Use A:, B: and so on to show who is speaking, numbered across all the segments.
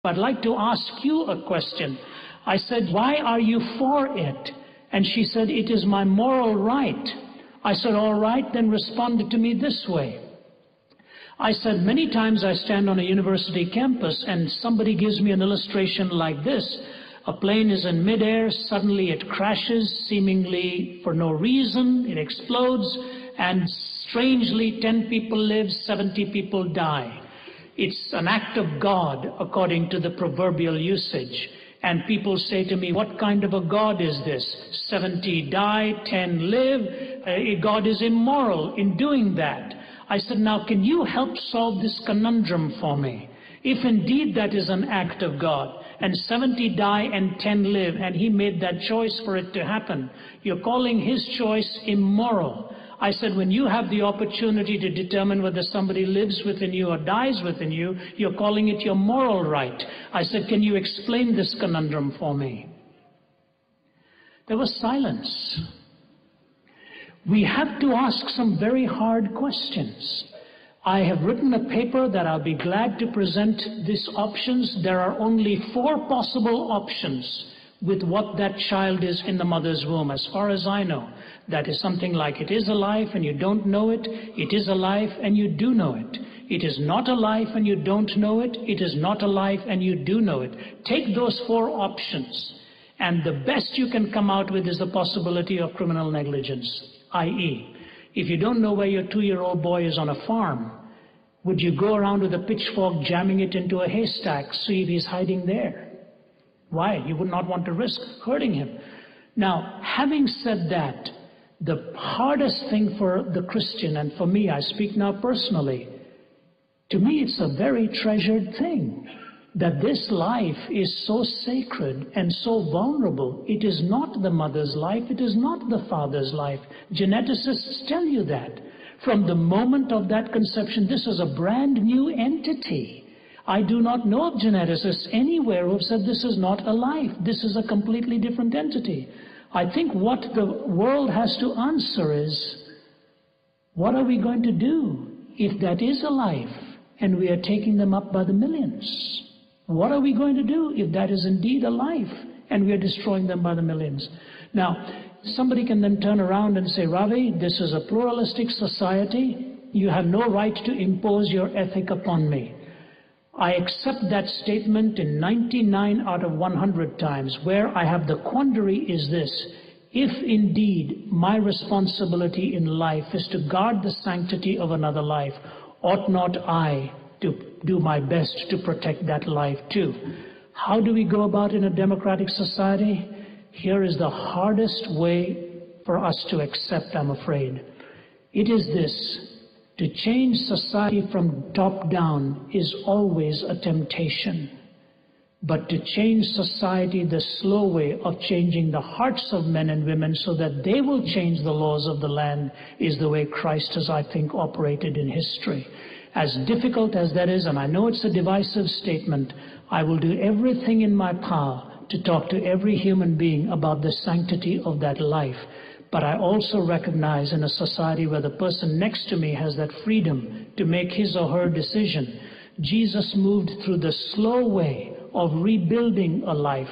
A: I'd like to ask you a question. I said, why are you for it? And she said, it is my moral right. I said, all right, then respond to me this way. I said, many times I stand on a university campus and somebody gives me an illustration like this. A plane is in midair, suddenly it crashes, seemingly for no reason, it explodes, and strangely 10 people live, 70 people die. It's an act of God, according to the proverbial usage. And people say to me, what kind of a God is this? 70 die, 10 live. God is immoral in doing that. I said, now can you help solve this conundrum for me? If indeed that is an act of God, and 70 die and 10 live, and he made that choice for it to happen, you're calling his choice immoral. I said, when you have the opportunity to determine whether somebody lives within you or dies within you, you're calling it your moral right. I said, can you explain this conundrum for me? There was silence. We have to ask some very hard questions. I have written a paper that I'll be glad to present these options. There are only 4 possible options with what that child is in the mother's womb, as far as I know. That is something like it is alive and you don't know it. It is alive and you do know it. It is not alive and you don't know it. It is not alive and you do know it. Take those 4 options, and the best you can come out with is the possibility of criminal negligence, i.e., if you don't know where your 2-year-old boy is on a farm, would you go around with a pitchfork jamming it into a haystack, see if he's hiding there? Why? You would not want to risk hurting him. Now, having said that, the hardest thing for the Christian, and for me, I speak now personally, to me it's a very treasured thing that this life is so sacred and so vulnerable. It is not the mother's life, it is not the father's life. Geneticists tell you that. From the moment of that conception, this is a brand new entity. I do not know of geneticists anywhere who have said this is not a life, this is a completely different entity. I think what the world has to answer is, what are we going to do if that is a life and we are taking them up by the millions? What are we going to do if that is indeed a life and we are destroying them by the millions? Now, somebody can then turn around and say, Ravi, this is a pluralistic society. You have no right to impose your ethic upon me. I accept that statement in 99 out of 100 times. Where I have the quandary is this: if indeed my responsibility in life is to guard the sanctity of another life, ought not I to do my best to protect that life too? How do we go about in a democratic society? Here is the hardest way for us to accept, I'm afraid. It is this: to change society from top down is always a temptation. But to change society the slow way of changing the hearts of men and women so that they will change the laws of the land is the way Christ has, I think, operated in history. As difficult as that is, and I know it's a divisive statement, I will do everything in my power to talk to every human being about the sanctity of that life. But I also recognize in a society where the person next to me has that freedom to make his or her decision, Jesus moved through the slow way of rebuilding a life.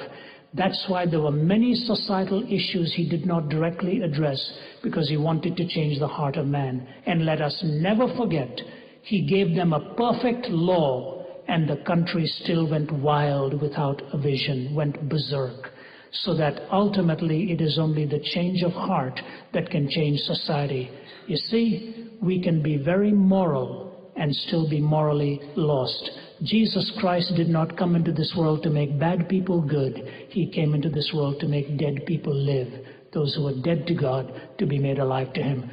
A: That's why there were many societal issues he did not directly address, because he wanted to change the heart of man. And let us never forget, he gave them a perfect law, and the country still went wild without a vision, went berserk. So that ultimately it is only the change of heart that can change society. You see, we can be very moral and still be morally lost. Jesus Christ did not come into this world to make bad people good. He came into this world to make dead people live. Those who are dead to God to be made alive to him.